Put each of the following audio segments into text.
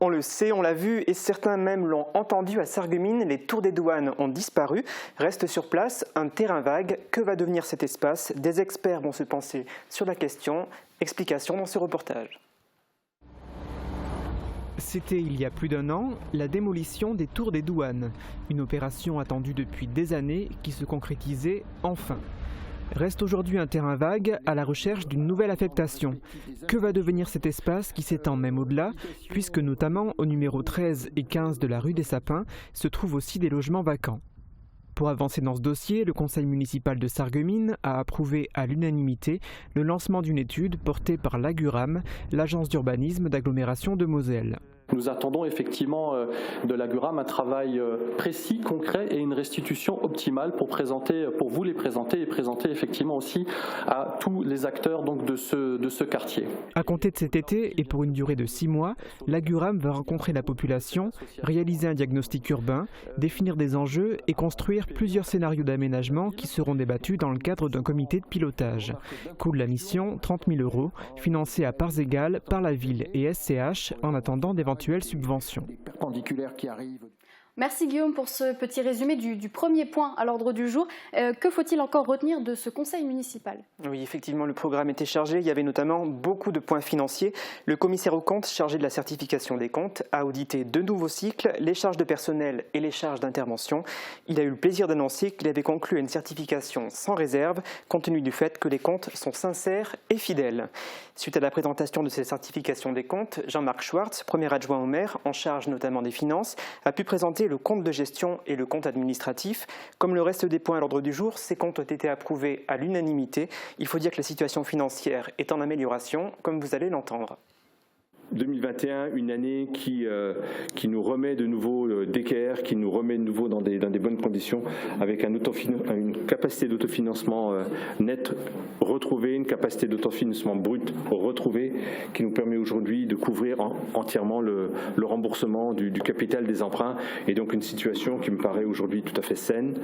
On le sait, on l'a vu et certains même l'ont entendu à Sarreguemines, les tours des douanes ont disparu. Reste sur place un terrain vague. Que va devenir cet espace? Des experts vont se pencher sur la question. Explication dans ce reportage. C'était il y a plus d'1 an, la démolition des tours des douanes. Une opération attendue depuis des années qui se concrétisait enfin. Reste aujourd'hui un terrain vague à la recherche d'une nouvelle affectation. Que va devenir cet espace qui s'étend même au-delà, puisque notamment au numéro 13 et 15 de la rue des Sapins se trouvent aussi des logements vacants. Pour avancer dans ce dossier, le conseil municipal de Sarreguemines a approuvé à l'unanimité le lancement d'une étude portée par l'Aguram, l'agence d'urbanisme d'agglomération de Moselle. Nous attendons effectivement de l'Aguram un travail précis, concret et une restitution optimale pour vous les présenter et présenter effectivement aussi à tous les acteurs donc de ce quartier. À compter de cet été et pour une durée de 6 mois, l'Aguram va rencontrer la population, réaliser un diagnostic urbain, définir des enjeux et construire plusieurs scénarios d'aménagement qui seront débattus dans le cadre d'un comité de pilotage. Coût de la mission, 30 000 €, financé à parts égales par la ville et SCH en attendant d'éventuelles subventions. Merci Guillaume pour ce petit résumé du premier point à l'ordre du jour. Que faut-il encore retenir de ce conseil municipal? Oui, effectivement, le programme était chargé. Il y avait notamment beaucoup de points financiers. Le commissaire aux comptes, chargé de la certification des comptes, a audité 2 nouveaux cycles, les charges de personnel et les charges d'intervention. Il a eu le plaisir d'annoncer qu'il avait conclu à une certification sans réserve, compte tenu du fait que les comptes sont sincères et fidèles. Suite à la présentation de cette certification des comptes, Jean-Marc Schwartz, premier adjoint au maire, en charge notamment des finances, a pu présenter le compte de gestion et le compte administratif. Comme le reste des points à l'ordre du jour, ces comptes ont été approuvés à l'unanimité. Il faut dire que la situation financière est en amélioration, comme vous allez l'entendre. 2021, une année qui nous remet de nouveau d'équerre, qui nous remet de nouveau dans des bonnes conditions, avec une capacité d'autofinancement nette retrouvée, une capacité d'autofinancement brut retrouvée, qui nous permet aujourd'hui de couvrir entièrement le remboursement du capital des emprunts, et donc une situation qui me paraît aujourd'hui tout à fait saine.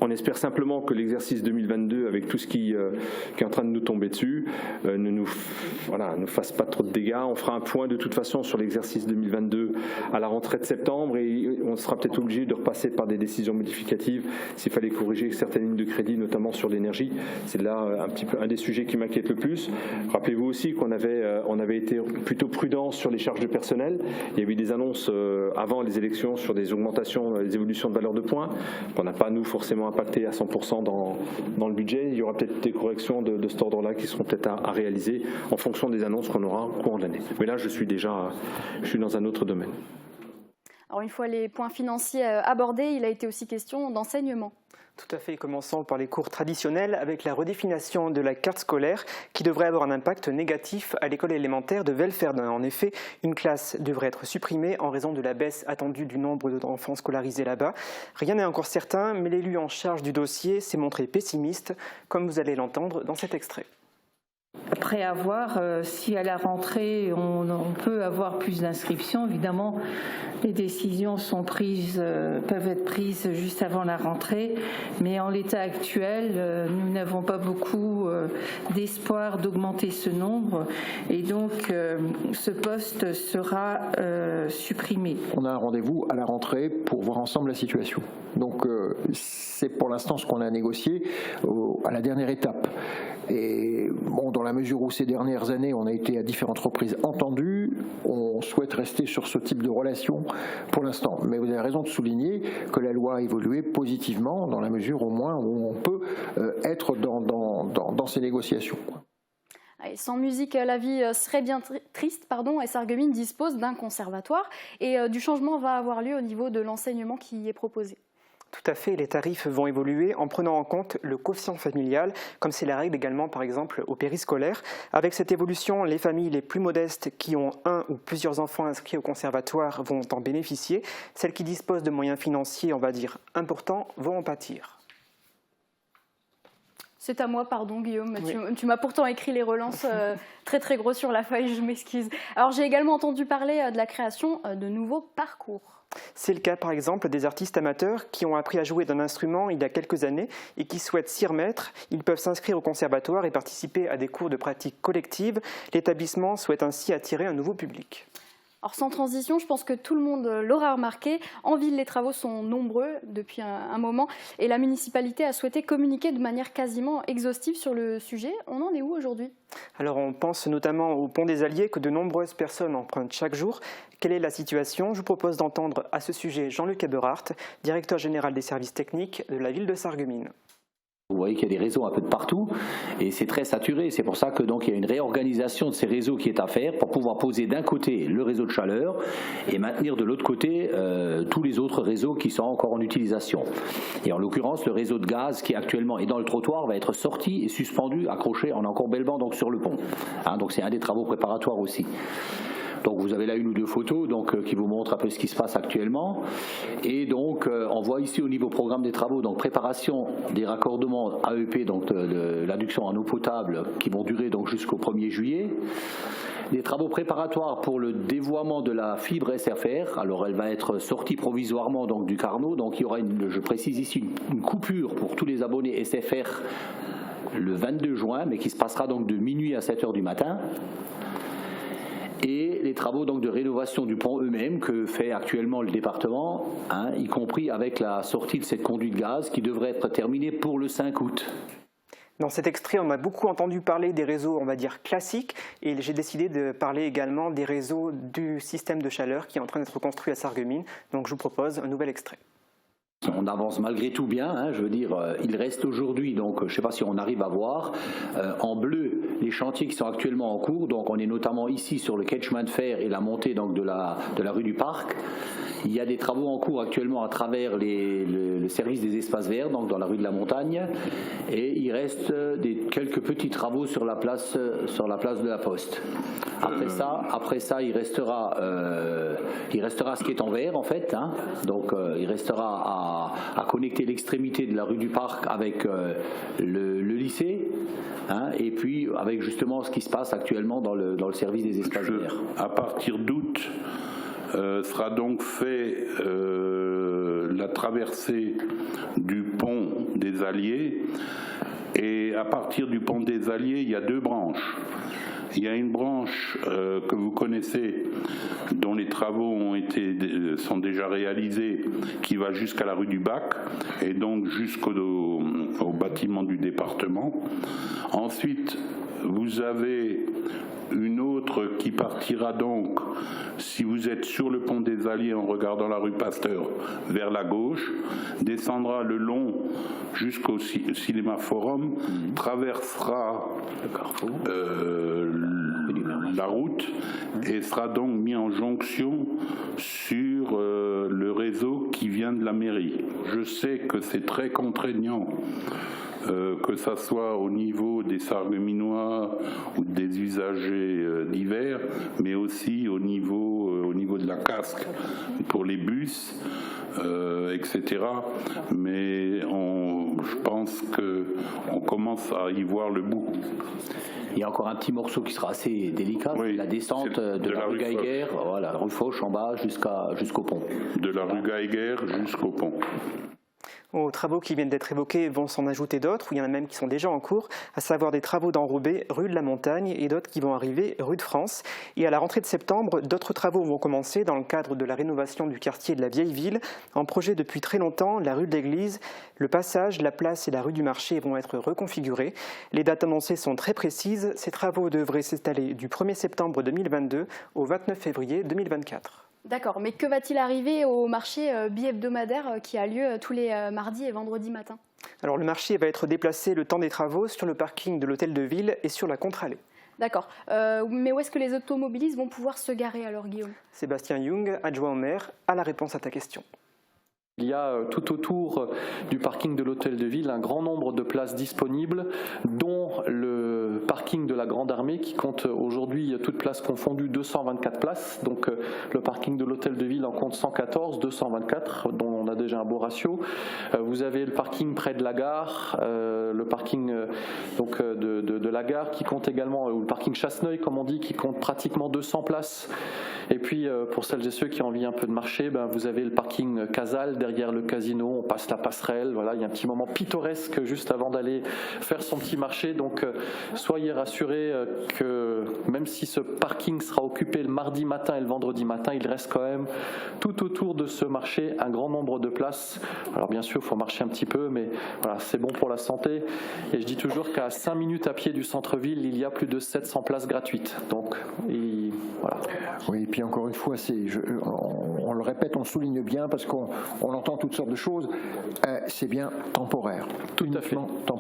On espère simplement que l'exercice 2022, avec tout ce qui est en train de nous tomber dessus, ne nous fasse pas trop de dégâts. On fera un point de toute façon sur l'exercice 2022 à la rentrée de septembre, et on sera peut-être obligé de repasser par des décisions modificatives s'il fallait corriger certaines lignes de crédit, notamment sur l'énergie. C'est là un des sujets qui m'inquiète le plus. Rappelez-vous aussi qu'on avait été plutôt prudent sur les charges de personnel. Il y a eu des annonces avant les élections sur des augmentations, des évolutions de valeur de points, qu'on n'a pas nous forcément impacté à 100% dans le budget. Il y aura peut-être des corrections de cet ordre-là qui seront peut-être à réaliser en fonction des annonces qu'on aura au cours de l'année. Mais là, je suis dans un autre domaine. Alors une fois les points financiers abordés, il a été aussi question d'enseignement. Tout à fait, commençons par les cours traditionnels avec la redéfinition de la carte scolaire qui devrait avoir un impact négatif à l'école élémentaire de Velferdin. En effet, une classe devrait être supprimée en raison de la baisse attendue du nombre d'enfants scolarisés là-bas. Rien n'est encore certain, mais l'élu en charge du dossier s'est montré pessimiste, comme vous allez l'entendre dans cet extrait. Après avoir, si à la rentrée on peut avoir plus d'inscriptions, évidemment les décisions peuvent être prises juste avant la rentrée, mais en l'état actuel, nous n'avons pas beaucoup d'espoir d'augmenter ce nombre, et donc ce poste sera supprimé. On a un rendez-vous à la rentrée pour voir ensemble la situation. Donc c'est pour l'instant ce qu'on a négocié à la dernière étape. Et bon, dans la mesure où ces dernières années, on a été à différentes reprises entendus, on souhaite rester sur ce type de relation pour l'instant. Mais vous avez raison de souligner que la loi a évolué positivement dans la mesure au moins où on peut être dans ces négociations. Allez, sans musique, la vie serait bien triste, et Sarreguemines dispose d'un conservatoire et du changement va avoir lieu au niveau de l'enseignement qui y est proposé. Tout à fait, les tarifs vont évoluer en prenant en compte le quotient familial, comme c'est la règle également par exemple au périscolaire. Avec cette évolution, les familles les plus modestes qui ont un ou plusieurs enfants inscrits au conservatoire vont en bénéficier. Celles qui disposent de moyens financiers, on va dire, importants, vont en pâtir. C'est à moi, pardon Guillaume, Oui. tu m'as pourtant écrit les relances très très gros sur la feuille, je m'excuse. Alors j'ai également entendu parler de la création de nouveaux parcours. C'est le cas par exemple des artistes amateurs qui ont appris à jouer d'un instrument il y a quelques années et qui souhaitent s'y remettre. Ils peuvent s'inscrire au conservatoire et participer à des cours de pratique collective. L'établissement souhaite ainsi attirer un nouveau public. Alors sans transition, je pense que tout le monde l'aura remarqué, en ville les travaux sont nombreux depuis un moment et la municipalité a souhaité communiquer de manière quasiment exhaustive sur le sujet. On en est où aujourd'hui ? Alors on pense notamment au pont des Alliés que de nombreuses personnes empruntent chaque jour. Quelle est la situation ? Je vous propose d'entendre à ce sujet Jean-Luc Eberhardt, directeur général des services techniques de la ville de Sarreguemines. Vous voyez qu'il y a des réseaux un peu de partout et c'est très saturé. C'est pour ça que donc il y a une réorganisation de ces réseaux qui est à faire pour pouvoir poser d'un côté le réseau de chaleur et maintenir de l'autre côté tous les autres réseaux qui sont encore en utilisation. Et en l'occurrence, le réseau de gaz qui actuellement est dans le trottoir va être sorti et suspendu, accroché en encorbellement donc sur le pont. Donc c'est un des travaux préparatoires aussi. Donc vous avez là une ou deux photos qui vous montrent un peu ce qui se passe actuellement. Et donc on voit ici au niveau programme des travaux, donc préparation des raccordements AEP, donc de l'adduction en eau potable qui vont durer donc jusqu'au 1er juillet. Des travaux préparatoires pour le dévoiement de la fibre SFR. Alors elle va être sortie provisoirement donc du Carnot. Donc il y aura, je précise ici, une coupure pour tous les abonnés SFR le 22 juin, mais qui se passera donc de minuit à 7h du matin. Et les travaux donc de rénovation du pont eux-mêmes que fait actuellement le département, y compris avec la sortie de cette conduite gaz qui devrait être terminée pour le 5 août. Dans cet extrait, on a beaucoup entendu parler des réseaux, on va dire, classiques, et j'ai décidé de parler également des réseaux du système de chaleur qui est en train d'être construit à Sarreguemines. Donc je vous propose un nouvel extrait. On avance malgré tout bien, je veux dire, il reste aujourd'hui, donc je ne sais pas si on arrive à voir, en bleu les chantiers qui sont actuellement en cours, donc on est notamment ici sur le quai de chemin de fer et la montée donc de la rue du Parc. Il y a des travaux en cours actuellement à travers le service des espaces verts, donc dans la rue de la Montagne, et il reste quelques petits travaux sur la place de la Poste. Après ça, il restera ce qui est en vert en fait, donc il restera à connecter l'extrémité de la rue du Parc avec le lycée, et puis avec justement ce qui se passe actuellement dans le service des espaces verts. À partir d'août, sera donc fait la traversée du pont des Alliés, et à partir du pont des Alliés, il y a deux branches. Il y a une branche que vous connaissez, dont les travaux sont déjà réalisés, qui va jusqu'à la rue du Bac et donc jusqu'au bâtiment du département. Ensuite, vous avez une autre qui partira donc, si vous êtes sur le pont des Alliés en regardant la rue Pasteur, vers la gauche, descendra le long jusqu'au cinéma Forum, traversera la route et sera donc mis en jonction sur le réseau qui vient de la mairie. Je sais que c'est très contraignant, que ça soit au niveau des Sarregueminois ou des usagers divers, mais aussi au niveau de la casque pour les bus, etc. Mais je pense qu'on commence à y voir le bout. Il y a encore un petit morceau qui sera assez délicat, oui, la descente de la rue Geiger, voilà, rue Fauche en bas jusqu'au pont. De la rue Geiger jusqu'au pont. Aux travaux qui viennent d'être évoqués vont s'en ajouter d'autres, où il y en a même qui sont déjà en cours, à savoir des travaux d'enrobés rue de la Montagne et d'autres qui vont arriver rue de France. Et à la rentrée de septembre, d'autres travaux vont commencer dans le cadre de la rénovation du quartier de la Vieille Ville. En projet depuis très longtemps, la rue de l'Église, le passage, la place et la rue du Marché vont être reconfigurés. Les dates annoncées sont très précises. Ces travaux devraient s'installer du 1er septembre 2022 au 29 février 2024. D'accord, mais que va-t-il arriver au marché bi-hebdomadaire qui a lieu tous les mardis et vendredis matin ? Alors le marché va être déplacé le temps des travaux sur le parking de l'hôtel de ville et sur la contre-allée. D'accord, mais où est-ce que les automobilistes vont pouvoir se garer alors, Guillaume ? Sébastien Young, adjoint au maire, a la réponse à ta question. Il y a tout autour du parking de l'hôtel de ville un grand nombre de places disponibles, dont le parking de la Grande Armée qui compte aujourd'hui, toutes places confondues, 224 places. Donc le parking de l'hôtel de ville en compte 114, 224, dont on a déjà un beau ratio. Vous avez le parking près de la gare, le parking de la gare qui compte également, ou le parking Chasseneuil comme on dit, qui compte pratiquement 200 places. Et puis pour celles et ceux qui ont envie un peu de marcher, vous avez le parking Casal derrière le casino, on passe la passerelle, voilà, il y a un petit moment pittoresque juste avant d'aller faire son petit marché. Donc soyez rassurés que même si ce parking sera occupé le mardi matin et le vendredi matin, il reste quand même tout autour de ce marché un grand nombre de places. Alors bien sûr, il faut marcher un petit peu, mais voilà, c'est bon pour la santé. Et je dis toujours qu'à 5 minutes à pied du centre-ville, il y a plus de 700 places gratuites. Donc voilà. Oui, et puis encore une fois, on le répète, on le souligne bien parce qu'on entend toutes sortes de choses. C'est bien temporaire. Tout à fait. Temporaire.